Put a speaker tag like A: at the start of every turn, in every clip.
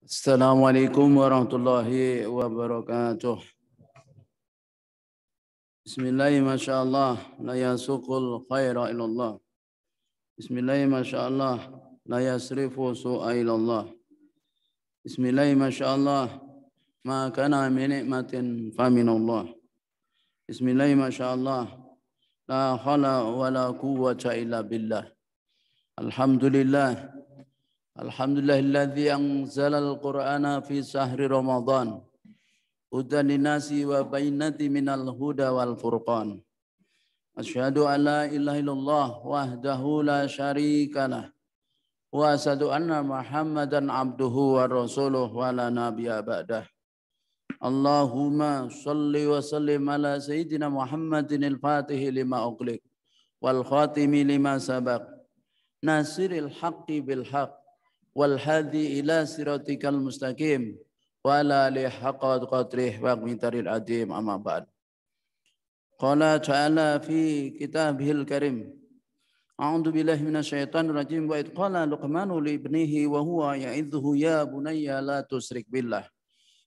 A: Assalamualaikum warahmatullahi wabarakatuh. Bismillahirrahmanirrahim. Masyaallah la yasuqul khaira ilallah. Bismillahirrahmanirrahim. Masyaallah la yasrifu su'a ilallah. Bismillahirrahmanirrahim. Masyaallah ma kana min nikmatin faminallah. Bismillahirrahmanirrahim. Masyaallah la haula wala quwwata illa billah. Alhamdulillah. Alhamdulillahilladzi anzalal qur'ana fi sahri Ramadan. Hudan linasi wa bainati minal huda wal furqan. Asyhadu an la ilaha illallah wahdahu la syarikalah. Wa asyhadu anna Muhammadan abduhu wa rasuluh wa la nabiyya ba'dah. Allahumma shalli wa sallim ala sayyidina Muhammadin al-Fatih lima ughliq wal khatimi lima sabaq. Nasiril haqqi bil haqq wal hadi ila siratikal mustaqim. Wa la li haqqa qadrih wa mitaril adim amma ba'd. Qala ta'ala fi kitabihil karim. A'udzu billahi minasyaitonir rajim wa id qala Luqmanu li ibnihi wa huwa ya'idhuhu ya bunayya la tusyrik billah.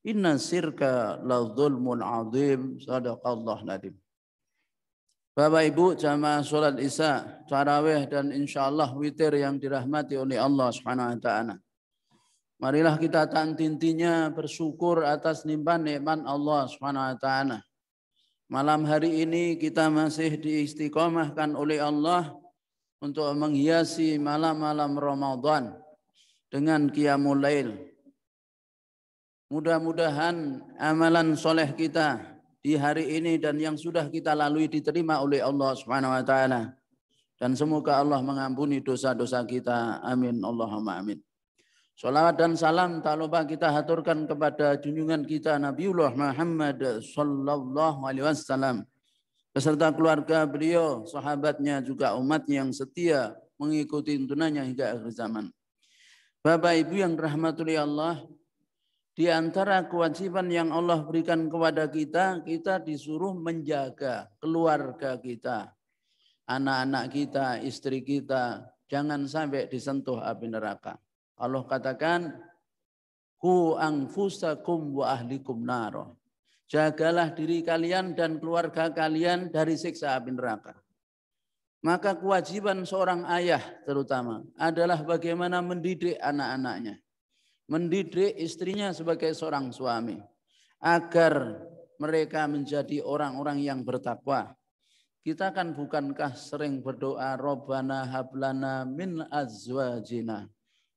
A: Inna syirka la dzulmun 'adzim. Shadaqallahu nadim. Bapak Ibu jamaah salat Isya, tarawih dan insyaallah witir yang dirahmati oleh Allah Subhanahu wa taala. Marilah kita tantintinya bersyukur atas limpahan nikmat Allah Subhanahu wa taala. Malam hari ini kita masih diistiqomahkan oleh Allah untuk menghiasi malam-malam Ramadan dengan qiyamul lail. Mudah-mudahan amalan soleh kita di hari ini dan yang sudah kita lalui diterima oleh Allah Subhanahu wa taala. Dan semoga Allah mengampuni dosa-dosa kita. Amin Allahumma amin. Salawat dan salam tak lupa kita haturkan kepada junjungan kita Nabiullah Muhammad sallallahu alaihi wasallam beserta keluarga beliau, sahabatnya juga umatnya yang setia mengikuti tuntunannya hingga akhir zaman. Bapak Ibu yang dirahmati Allah, di antara kewajiban yang Allah berikan kepada kita, kita disuruh menjaga keluarga kita, anak-anak kita, istri kita, jangan sampai disentuh api neraka. Allah katakan, Ku anfusakum wa ahlikum naro. Jagalah diri kalian dan keluarga kalian dari siksa api neraka. Maka kewajiban seorang ayah terutama adalah bagaimana mendidik anak-anaknya. Mendidik istrinya sebagai seorang suami. Agar mereka menjadi orang-orang yang bertakwa. Kita kan bukankah sering berdoa, Rabbana hablana min azwajina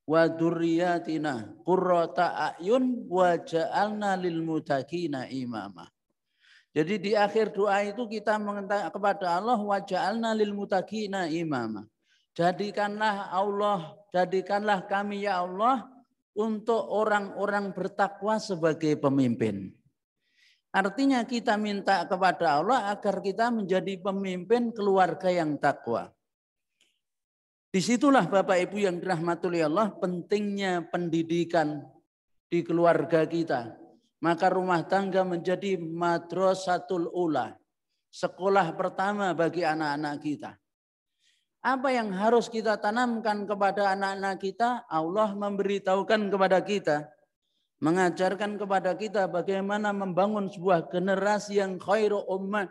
A: wa dzurriyyatina qurrata a'yun waj'alna lil muttaqina imama. Jadi di akhir doa itu kita minta kepada Allah waj'alna lil muttaqina imama. Jadikanlah kami ya Allah untuk orang-orang bertakwa sebagai pemimpin. Artinya kita minta kepada Allah agar kita menjadi pemimpin keluarga yang takwa. Disitulah Bapak Ibu yang dirahmati oleh Allah pentingnya pendidikan di keluarga kita. Maka rumah tangga menjadi madrasatul ula. Sekolah pertama bagi anak-anak kita. Apa yang harus kita tanamkan kepada anak-anak kita? Allah memberitahukan kepada kita. Mengajarkan kepada kita bagaimana membangun sebuah generasi yang khairu ummah.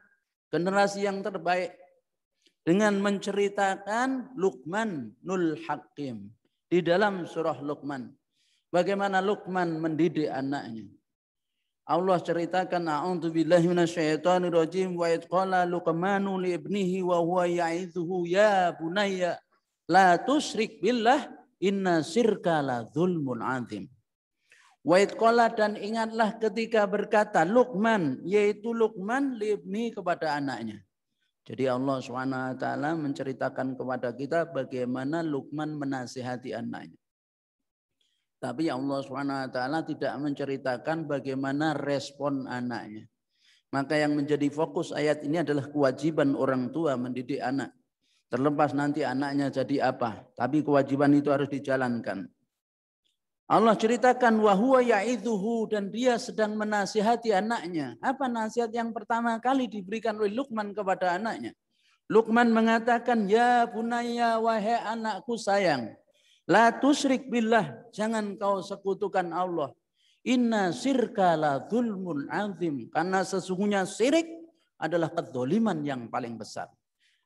A: Generasi yang terbaik. Dengan menceritakan Luqmanul Hakim di dalam surah Luqman. Bagaimana Luqman mendidik anaknya. Allah ceritakan a'udzubillahi minasyaitonirrajim wa id qala Luqmanu li ibnihi wa huwa ya'idhuhu ya bunayya la tusyrik billah inna syirka la dzulmun 'adzim. Wa id qala dan ingatlah ketika berkata Luqman, yaitu Luqman li ibni kepada anaknya. Jadi Allah SWT menceritakan kepada kita bagaimana Luqman menasihati anaknya. Tapi Allah SWT tidak menceritakan bagaimana respon anaknya. Maka yang menjadi fokus ayat ini adalah kewajiban orang tua mendidik anak. Terlepas nanti anaknya jadi apa. Tapi kewajiban itu harus dijalankan. Allah ceritakan wahuwa ya'idhuhu dan dia sedang menasihati anaknya. Apa nasihat yang pertama kali diberikan oleh Luqman kepada anaknya? Luqman mengatakan, ya bunayya wahai anakku sayang. La tusyrik billah, jangan kau sekutukan Allah. Inna syirka la dzulmun azim, karena sesungguhnya syirik adalah kedzaliman yang paling besar.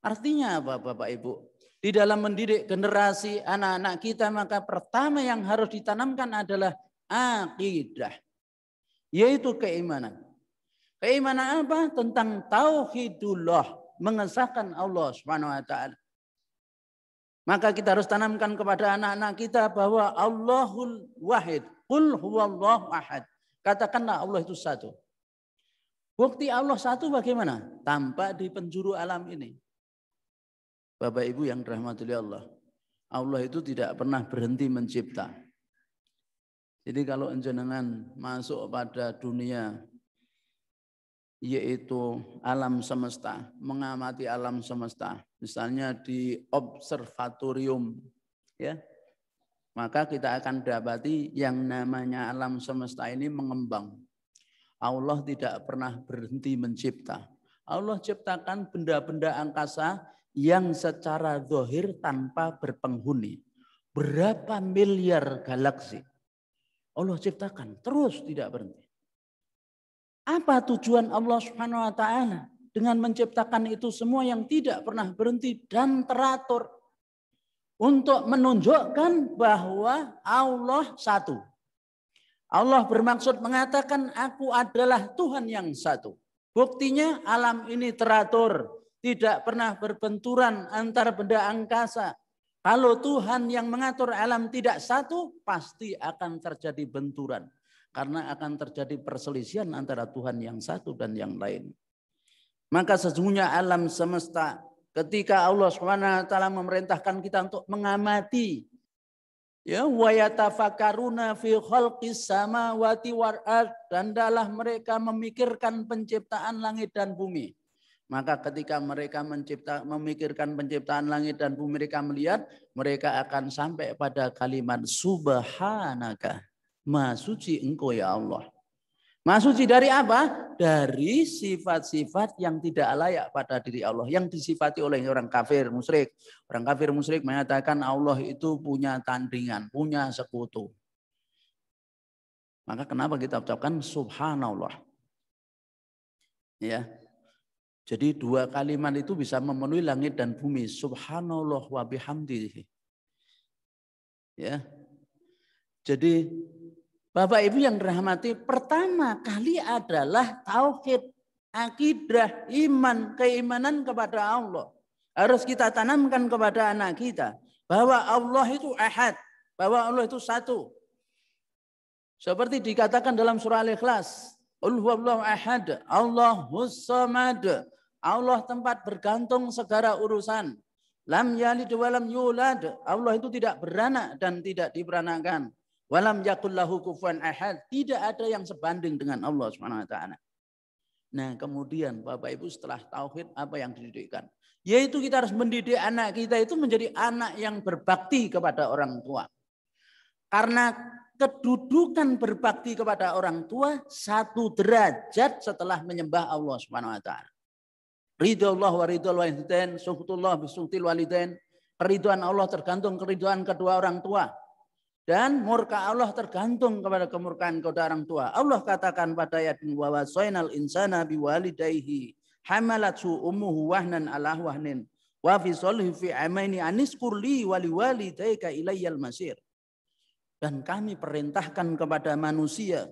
A: Artinya apa Bapak Ibu? Di dalam mendidik generasi anak-anak kita, maka pertama yang harus ditanamkan adalah akidah, yaitu keimanan. Keimanan apa? Tentang tauhidullah, mengesahkan Allah Subhanahu wa taala. Maka kita harus tanamkan kepada anak-anak kita bahwa Allahul Wahid, qul huwallahu ahad. Katakanlah Allah itu satu. Bukti Allah satu bagaimana? Tampak di penjuru alam ini. Bapak Ibu yang dirahmati Allah, Allah itu tidak pernah berhenti mencipta. Jadi kalau jenengan masuk pada dunia, yaitu alam semesta, mengamati alam semesta, misalnya di observatorium, ya, maka kita akan dapati yang namanya alam semesta ini mengembang. Allah tidak pernah berhenti mencipta. Allah ciptakan benda-benda angkasa yang secara zahir tanpa berpenghuni. Berapa miliar galaksi Allah ciptakan terus tidak berhenti. Apa tujuan Allah Subhanahu wa taala dengan menciptakan itu semua yang tidak pernah berhenti dan teratur? Untuk menunjukkan bahwa Allah satu. Allah bermaksud mengatakan aku adalah Tuhan yang satu. Buktinya alam ini teratur, tidak pernah berbenturan antar benda angkasa. Kalau Tuhan yang mengatur alam tidak satu, pasti akan terjadi benturan. Karena akan terjadi perselisihan antara Tuhan yang satu dan yang lain. Maka sesungguhnya alam semesta, ketika Allah SWT memerintahkan kita untuk mengamati, ya, wa yatafakkaruna fi khalqis samawati wal ard, dan adalah mereka memikirkan penciptaan langit dan bumi. Maka ketika mereka memikirkan penciptaan langit dan bumi, mereka melihat, mereka akan sampai pada kalimat subhanaka. Maha suci engkau ya Allah. Maha suci dari apa? Dari sifat-sifat yang tidak layak pada diri Allah. Yang disifati oleh orang kafir musyrik. Orang kafir musyrik mengatakan Allah itu punya tandingan, punya sekutu. Maka kenapa kita ucapkan subhanallah? Ya. Jadi dua kalimat itu bisa memenuhi langit dan bumi. Subhanallah wa bihamdihi. Ya. Jadi Bapak Ibu yang dirahmati, pertama kali adalah tauhid, akidah, iman, keimanan kepada Allah. Harus kita tanamkan kepada anak kita bahwa Allah itu ahad, bahwa Allah itu satu. Seperti dikatakan dalam surah Al-Ikhlas, Qul huwallahu ahad, Allahus samad. Allah tempat bergantung segala urusan. Lam yalid wa lam yulad. Allah itu tidak beranak dan tidak diberanakan. Walam yakul lahu kufuwan ahad, tidak ada yang sebanding dengan Allah Subhanahu wa taala. Nah, kemudian Bapak Ibu setelah tauhid apa yang dididikkan? Yaitu kita harus mendidik anak kita itu menjadi anak yang berbakti kepada orang tua. Karena kedudukan berbakti kepada orang tua satu derajat setelah menyembah Allah Subhanahu wa taala. Ridho Allah wa ridhol walidain, sukhutullah bisukhtil walidain. Keridhaan Allah tergantung keridhaan kedua orang tua. Dan murka Allah tergantung kepada kemurkaan kedua orang tua. Allah katakan pada ayat wa wasainal insana biwalidayhi hamalathu ummuhu wahnan ala wahnin wa fisalhu fi amaini aniskur li wa liwalidayka ilayyal masir. Dan kami perintahkan kepada manusia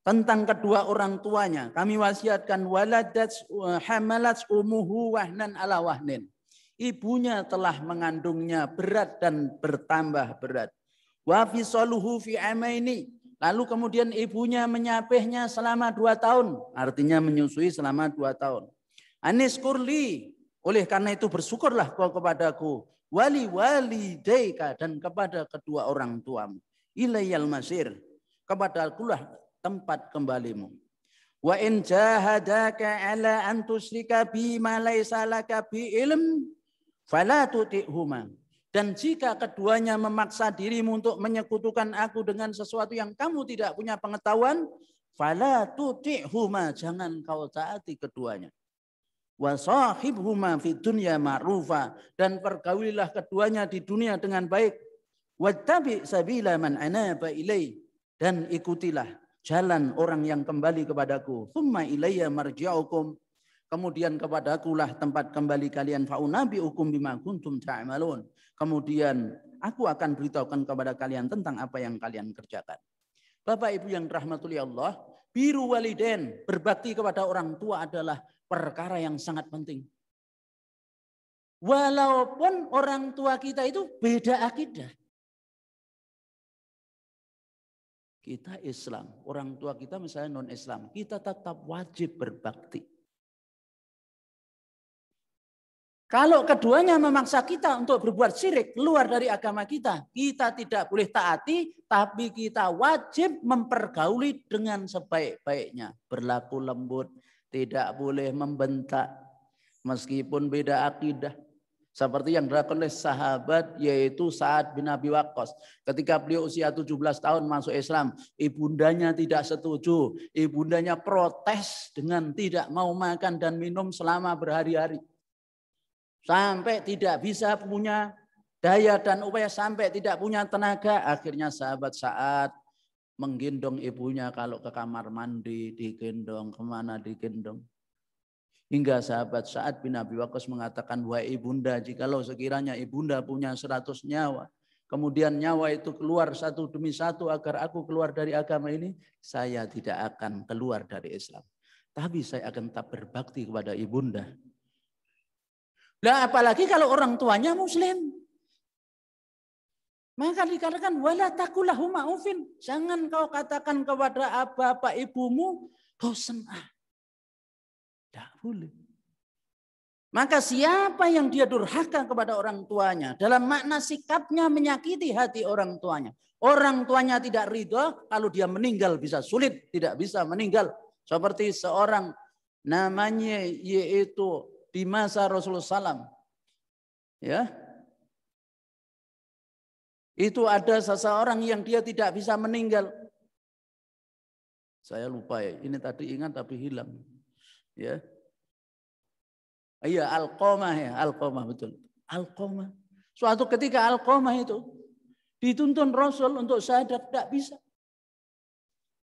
A: tentang kedua orang tuanya. Kami wasiatkan waladats hamalats ummuhu wahnan ala wahnin. Ibunya telah mengandungnya berat dan bertambah berat. Wa fisaluhu fi amaini. Lalu kemudian ibunya menyapihnya selama 2 tahun. Artinya menyusui selama 2 tahun. Aniskurli. Oleh karena itu bersyukurlah kau kepadaku. Wali walidayka, dan kepada kedua orang tuamu. Ilayyal masir. Kepada akulah tempat kembalimu. Wa in jahadaka ala an tusyrika bima laysa laka bi ilm fala tuti'huma. Dan jika keduanya memaksa dirimu untuk menyekutukan aku dengan sesuatu yang kamu tidak punya pengetahuan, fala tuti'huma, jangan kau taati keduanya. Wa sahibhuma fid dunya ma'rufa, dan pergaulilah keduanya di dunia dengan baik. Wattabi sabila man anaba ilai, dan ikutilah jalan orang yang kembali kepadaku. Tsumma ilayya marji'ukum, kemudian kepadakulah tempat kembali kalian. Fa'unabi'ukum bima kuntum ta'malun, kemudian aku akan beritahukan kepada kalian tentang apa yang kalian kerjakan. Bapak Ibu yang dirahmati Allah, biru walidain, berbakti kepada orang tua adalah perkara yang sangat penting. Walaupun orang tua kita itu beda akidah. Kita Islam, orang tua kita misalnya non-Islam, kita tetap wajib berbakti. Kalau keduanya memaksa kita untuk berbuat syirik keluar dari agama kita, kita tidak boleh taati, tapi kita wajib mempergauli dengan sebaik-baiknya. Berlaku lembut, tidak boleh membentak, meskipun beda akidah. Seperti yang dilakukan oleh sahabat, yaitu Sa'ad bin Abi Waqqas. Ketika beliau usia 17 tahun masuk Islam, ibundanya tidak setuju. Ibundanya protes dengan tidak mau makan dan minum selama berhari-hari. Sampai tidak bisa punya daya dan upaya, sampai tidak punya tenaga. Akhirnya sahabat Sa'ad menggendong ibunya, kalau ke kamar mandi digendong, kemana digendong. Hingga sahabat Sa'ad bin Abi Waqqas mengatakan, wahai ibunda, jikalau sekiranya ibunda punya 100 nyawa, kemudian nyawa itu keluar satu demi satu agar aku keluar dari agama ini, saya tidak akan keluar dari Islam. Tapi saya akan tetap berbakti kepada ibunda. Nah, apalagi kalau orang tuanya Muslim. Maka dikatakan, wala taqulahu ma'ufin. Jangan kau katakan kepada bapak ibumu, bosan ah. Tidak boleh. Maka siapa yang dia durhaka kepada orang tuanya, dalam makna sikapnya menyakiti hati orang tuanya. Orang tuanya tidak ridho, kalau dia meninggal bisa sulit, tidak bisa meninggal. Seperti seorang namanya yaitu di masa Rasulullah SAW. Ya. Itu ada seseorang yang dia tidak bisa meninggal. Saya lupa ya, ini tadi ingat tapi hilang. Ya. Iya, Alqamah ya, Alqamah betul. Alqamah. Suatu ketika Alqamah itu dituntun Rasul untuk syahadat, tidak bisa.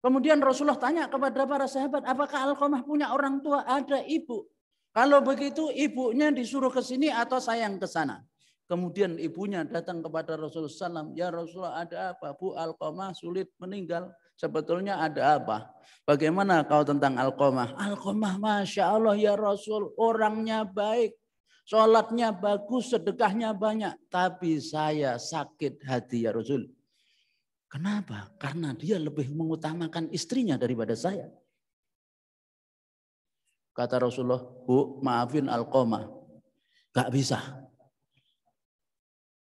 A: Kemudian Rasulullah tanya kepada para sahabat, apakah Alqamah punya orang tua? Ada ibu. Kalau begitu ibunya disuruh ke sini atau saya yang ke sana. Kemudian ibunya datang kepada Rasulullah SAW. Ya Rasulullah, ada apa? Bu, Alqamah sulit meninggal. Sebetulnya ada apa? Bagaimana kau tentang Alqamah? Alqamah, Masya Allah ya Rasul, orangnya baik. Sholatnya bagus, sedekahnya banyak. Tapi saya sakit hati ya Rasul. Kenapa? Karena dia lebih mengutamakan istrinya daripada saya. Kata Rasulullah, Bu, maafin Alqamah. Gak bisa.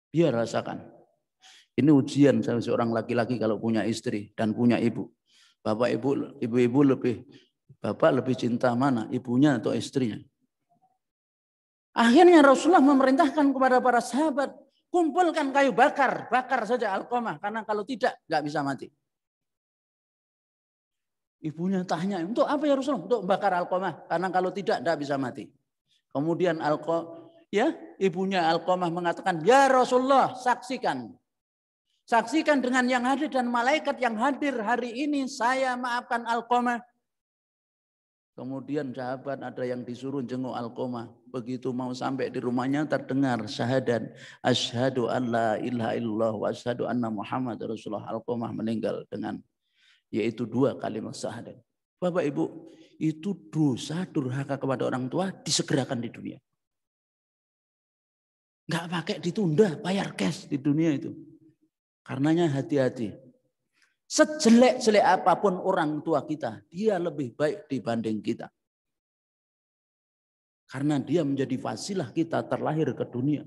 A: Biar rasakan. Ini ujian seorang laki-laki kalau punya istri dan punya ibu. Bapak ibu lebih, bapak lebih cinta mana? Ibunya atau istrinya? Akhirnya Rasulullah memerintahkan kepada para sahabat, kumpulkan kayu bakar, bakar saja Alqamah, karena kalau tidak nggak bisa mati. Ibunya tanya, untuk apa ya Rasulullah? Untuk bakar Alqamah, karena kalau tidak bisa mati. Kemudian ibunya Alqamah mengatakan, ya Rasulullah, saksikan. Saksikan dengan yang hadir dan malaikat yang hadir hari ini, saya maafkan Alqamah. Kemudian sahabat ada yang disuruh jenguk Alqamah. Begitu mau sampai di rumahnya terdengar syahadat. Asyhadu an la ilaha illallah wa asyhadu anna Muhammad Rasulullah. Alqamah meninggal dengan yaitu 2 kalimat syahadat. Bapak Ibu, itu dosa durhaka kepada orang tua disegerakan di dunia. Enggak pakai ditunda, bayar cash di dunia itu. Karenanya hati-hati. Sejelek-jelek apapun orang tua kita, dia lebih baik dibanding kita. Karena dia menjadi wasilah kita terlahir ke dunia.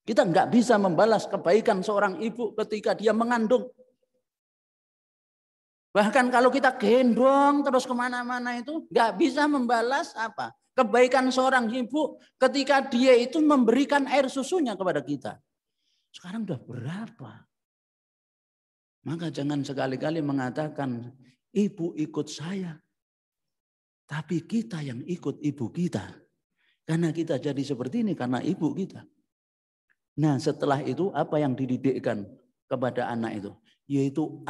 A: Kita enggak bisa membalas kebaikan seorang ibu ketika dia mengandung. Bahkan kalau kita gendong terus kemana-mana itu enggak bisa membalas apa? Kebaikan seorang ibu ketika dia itu memberikan air susunya kepada kita. Sekarang udah berapa? Maka jangan sekali-kali mengatakan ibu ikut saya. Tapi kita yang ikut ibu kita. Karena kita jadi seperti ini karena ibu kita. Nah setelah itu apa yang dididikkan? kepada anak itu, yaitu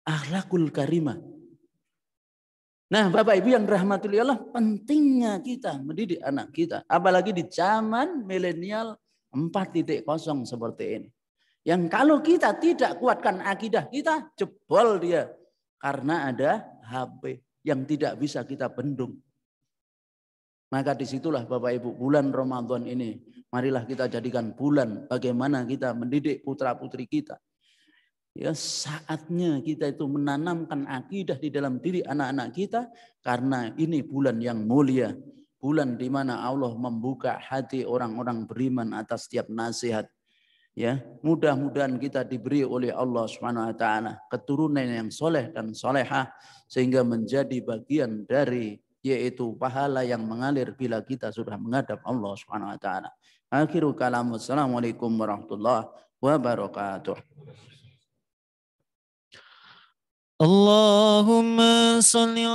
A: akhlakul karimah. Nah, Bapak Ibu yang rahmatullahi Allah, pentingnya kita mendidik anak kita, apalagi di zaman milenial 4.0 seperti ini. Yang kalau kita tidak kuatkan akidah kita, jebol dia karena ada HP yang tidak bisa kita bendung. Maka disitulah Bapak Ibu, bulan Ramadan ini, marilah kita jadikan bulan bagaimana kita mendidik putra-putri kita. Ya, saatnya kita itu menanamkan akidah di dalam diri anak-anak kita, karena ini bulan yang mulia, bulan di mana Allah membuka hati orang-orang beriman atas setiap nasihat. Ya, mudah-mudahan kita diberi oleh Allah Subhanahu wa taala keturunan yang soleh dan solehah sehingga menjadi bagian dari yaitu pahala yang mengalir bila kita sudah menghadap Allah Subhanahu wa taala. Akhirul kalam, wassalamualaikum warahmatullahi wabarakatuh.
B: Allahumma salli